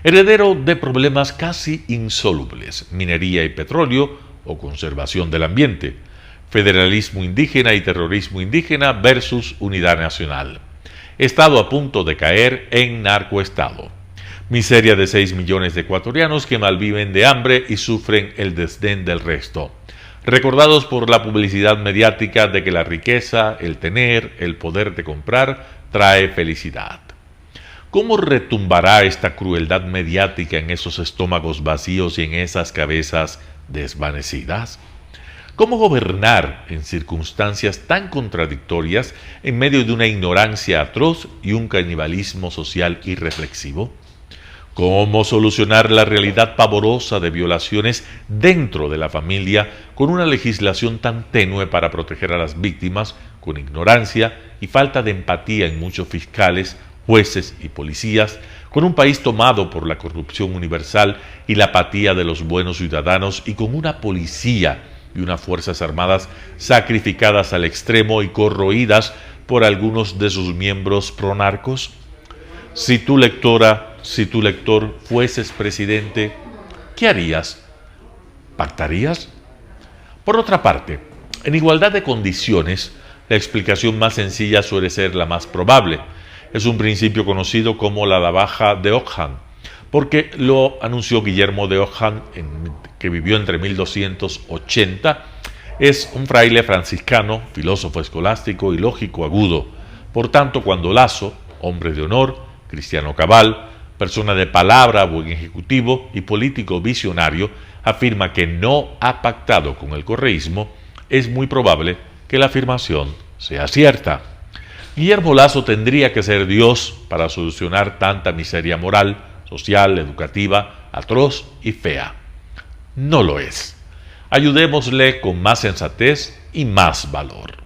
Heredero de problemas casi insolubles, minería y petróleo o conservación del ambiente, federalismo indígena y terrorismo indígena versus unidad nacional. Estado a punto de caer en narcoestado. Miseria de 6 millones de ecuatorianos que malviven de hambre y sufren el desdén del resto. Recordados por la publicidad mediática de que la riqueza, el tener, el poder de comprar, trae felicidad. ¿Cómo retumbará esta crueldad mediática en esos estómagos vacíos y en esas cabezas desvanecidas? ¿Cómo gobernar en circunstancias tan contradictorias en medio de una ignorancia atroz y un canibalismo social irreflexivo? cómo solucionar la realidad pavorosa de violaciones dentro de la familia con una legislación tan tenue para proteger a las víctimas, con ignorancia y falta de empatía en muchos fiscales, jueces y policías, con un país tomado por la corrupción universal y la apatía de los buenos ciudadanos y con una policía y unas fuerzas armadas sacrificadas al extremo y corroídas por algunos de sus miembros pronarcos? Si tú, lectora, si tu lector fueses presidente, ¿qué harías? ¿Pactarías? Por otra parte, en igualdad de condiciones, la explicación más sencilla suele ser la más probable. Es un principio conocido como la navaja de Ockham, porque lo anunció Guillermo de Ockham, que vivió entre 1280. Es un fraile franciscano, filósofo escolástico y lógico agudo. Por tanto, cuando Lasso, hombre de honor, cristiano cabal, persona de palabra, buen ejecutivo y político visionario, afirma que no ha pactado con el correísmo, es muy probable que la afirmación sea cierta. Guillermo Lasso tendría que ser Dios para solucionar tanta miseria moral, social, educativa, atroz y fea. No lo es. Ayudémosle con más sensatez y más valor.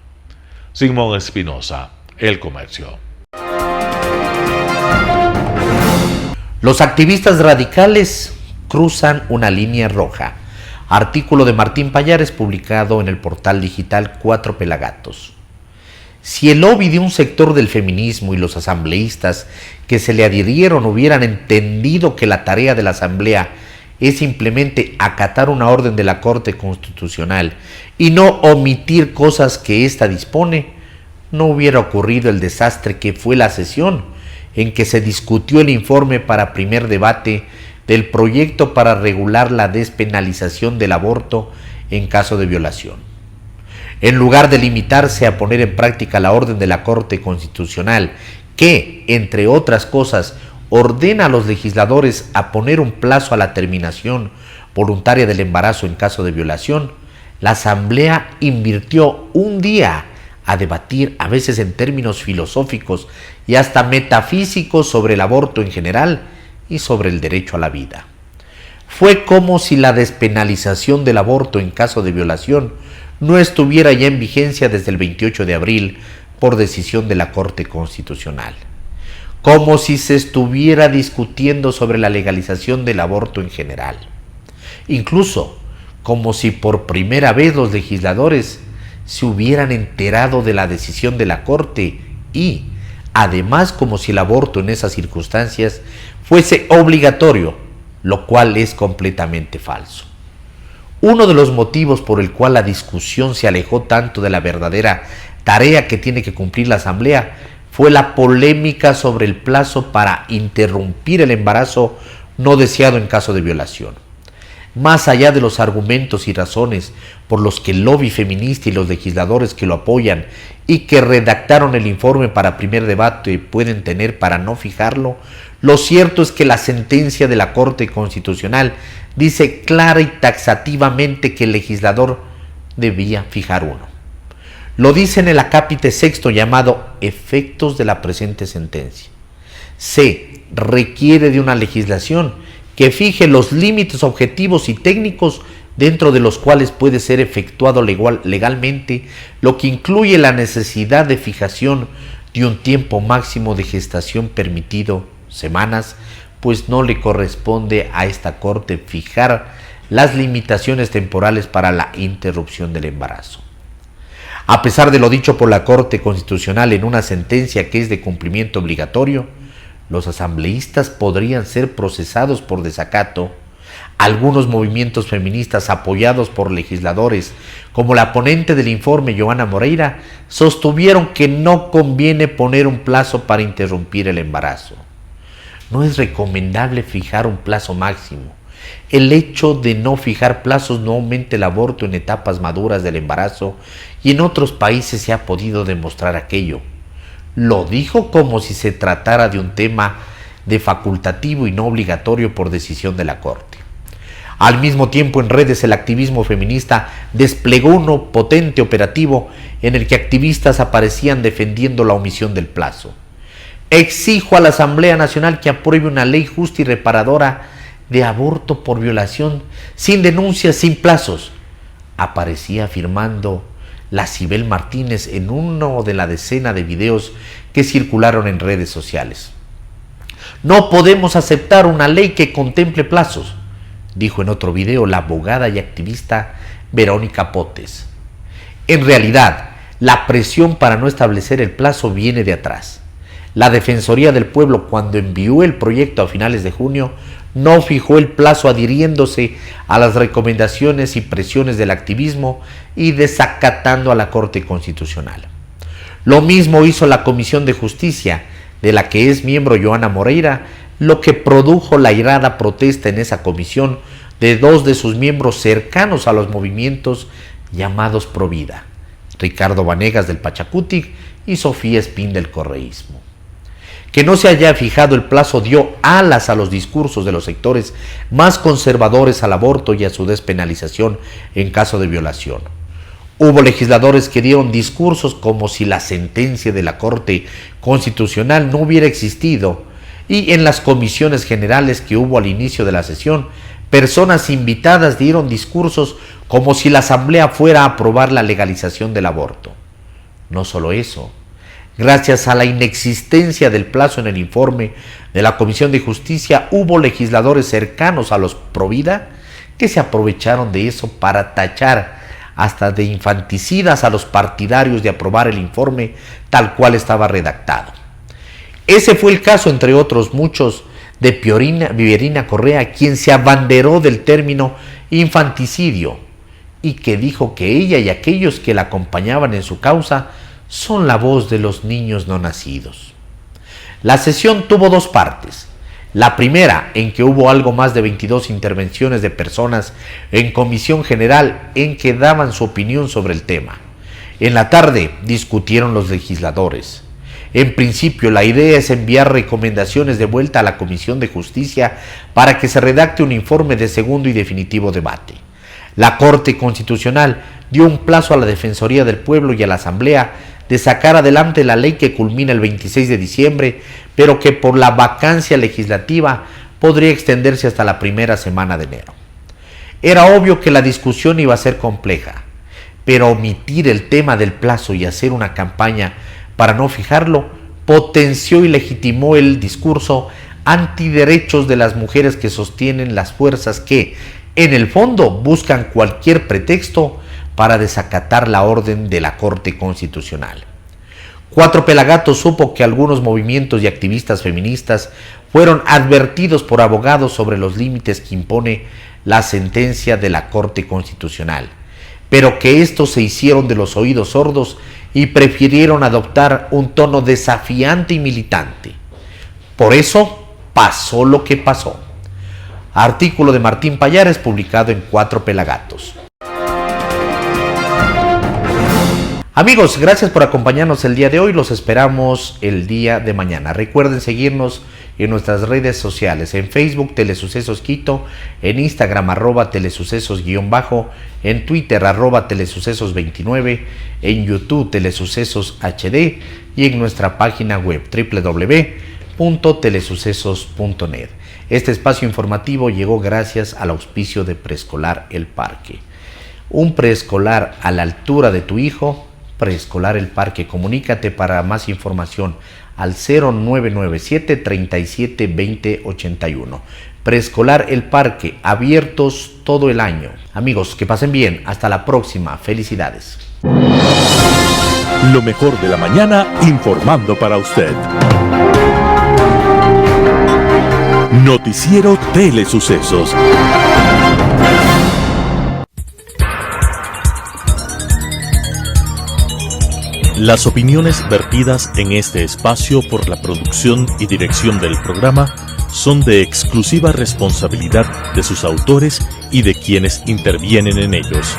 Simón Espinosa, El Comercio. Los activistas radicales cruzan una línea roja. Artículo de Martín Pallares publicado en el portal digital Cuatro Pelagatos. Si el lobby de un sector del feminismo y los asambleístas que se le adhirieron hubieran entendido que la tarea de la asamblea es simplemente acatar una orden de la Corte Constitucional y no omitir cosas que ésta dispone, no hubiera ocurrido el desastre que fue la sesión en que se discutió el informe para primer debate del proyecto para regular la despenalización del aborto en caso de violación. En lugar de limitarse a poner en práctica la orden de la Corte Constitucional, que, entre otras cosas, ordena a los legisladores a poner un plazo a la terminación voluntaria del embarazo en caso de violación, la Asamblea invirtió un día a debatir, a veces en términos filosóficos y hasta metafísicos, sobre el aborto en general y sobre el derecho a la vida. Fue como si la despenalización del aborto en caso de violación no estuviera ya en vigencia desde el 28 de abril por decisión de la Corte Constitucional. Como si se estuviera discutiendo sobre la legalización del aborto en general. Incluso como si por primera vez los legisladores se hubieran enterado de la decisión de la Corte y, además, como si el aborto en esas circunstancias fuese obligatorio, lo cual es completamente falso. Uno de los motivos por el cual la discusión se alejó tanto de la verdadera tarea que tiene que cumplir la Asamblea fue la polémica sobre el plazo para interrumpir el embarazo no deseado en caso de violación. Más allá de los argumentos y razones por los que el lobby feminista y los legisladores que lo apoyan y que redactaron el informe para primer debate pueden tener para no fijarlo, lo cierto es que la sentencia de la Corte Constitucional dice clara y taxativamente que el legislador debía fijar uno. Lo dice en el acápite sexto llamado Efectos de la presente sentencia. Se requiere de una legislación que fije los límites objetivos y técnicos dentro de los cuales puede ser efectuado legalmente, lo que incluye la necesidad de fijación de un tiempo máximo de gestación permitido, semanas, pues no le corresponde a esta Corte fijar las limitaciones temporales para la interrupción del embarazo. A pesar de lo dicho por la Corte Constitucional en una sentencia que es de cumplimiento obligatorio, los asambleístas podrían ser procesados por desacato. Algunos movimientos feministas apoyados por legisladores, como la ponente del informe Joana Moreira, sostuvieron que no conviene poner un plazo para interrumpir el embarazo. No es recomendable fijar un plazo máximo. El hecho de no fijar plazos no aumenta el aborto en etapas maduras del embarazo y en otros países se ha podido demostrar aquello. Lo dijo como si se tratara de un tema de facultativo y no obligatorio por decisión de la Corte. Al mismo tiempo, en redes el activismo feminista desplegó un potente operativo en el que activistas aparecían defendiendo la omisión del plazo. Exijo a la Asamblea Nacional que apruebe una ley justa y reparadora de aborto por violación, sin denuncias, sin plazos. Aparecía afirmando la Cibel Martínez en uno de la decena de videos que circularon en redes sociales. No podemos aceptar una ley que contemple plazos, dijo en otro video la abogada y activista Verónica Potes. En realidad, la presión para no establecer el plazo viene de atrás. La Defensoría del Pueblo, cuando envió el proyecto a finales de junio, no fijó el plazo adhiriéndose a las recomendaciones y presiones del activismo y desacatando a la Corte Constitucional. Lo mismo hizo la Comisión de Justicia, de la que es miembro Joana Moreira, lo que produjo la airada protesta en esa comisión de dos de sus miembros cercanos a los movimientos llamados Provida, Ricardo Vanegas del Pachacutic y Sofía Espín del correísmo. Que no se haya fijado el plazo dio alas a los discursos de los sectores más conservadores al aborto y a su despenalización en caso de violación. Hubo legisladores que dieron discursos como si la sentencia de la Corte Constitucional no hubiera existido, y en las comisiones generales que hubo al inicio de la sesión, personas invitadas dieron discursos como si la Asamblea fuera a aprobar la legalización del aborto. No solo eso, gracias a la inexistencia del plazo en el informe de la Comisión de Justicia, hubo legisladores cercanos a los Provida que se aprovecharon de eso para tachar hasta de infanticidas a los partidarios de aprobar el informe tal cual estaba redactado. Ese fue el caso, entre otros muchos, de Viverina Correa, quien se abanderó del término infanticidio y que dijo que ella y aquellos que la acompañaban en su causa son la voz de los niños no nacidos. La sesión tuvo dos partes. La primera, en que hubo algo más de 22 intervenciones de personas en comisión general en que daban su opinión sobre el tema. En la tarde discutieron los legisladores. En principio, la idea es enviar recomendaciones de vuelta a la Comisión de Justicia para que se redacte un informe de segundo y definitivo debate. La Corte Constitucional dio un plazo a la Defensoría del Pueblo y a la Asamblea de sacar adelante la ley que culmina el 26 de diciembre, pero que por la vacancia legislativa podría extenderse hasta la primera semana de enero. Era obvio que la discusión iba a ser compleja, pero omitir el tema del plazo y hacer una campaña para no fijarlo potenció y legitimó el discurso antiderechos de las mujeres que sostienen las fuerzas que, en el fondo, buscan cualquier pretexto para desacatar la orden de la Corte Constitucional. Cuatro Pelagatos supo que algunos movimientos y activistas feministas fueron advertidos por abogados sobre los límites que impone la sentencia de la Corte Constitucional, pero que estos se hicieron de los oídos sordos y prefirieron adoptar un tono desafiante y militante. Por eso pasó lo que pasó. Artículo de Martín Pallares publicado en Cuatro Pelagatos. Amigos, gracias por acompañarnos el día de hoy. Los esperamos el día de mañana. Recuerden seguirnos en nuestras redes sociales. En Facebook, Telesucesos Quito. En Instagram, @telesucesos_. En Twitter, @telesucesos29. En YouTube, Telesucesos HD. Y en nuestra página web, www.telesucesos.net. Este espacio informativo llegó gracias al auspicio de Preescolar El Parque. Un preescolar a la altura de tu hijo. Preescolar El Parque. Comunícate para más información al 0997 37 20 81. Preescolar El Parque, abiertos todo el año. Amigos, que pasen bien. Hasta la próxima. Felicidades. Lo mejor de la mañana informando para usted. Noticiero Telesucesos. Las opiniones vertidas en este espacio por la producción y dirección del programa son de exclusiva responsabilidad de sus autores y de quienes intervienen en ellos.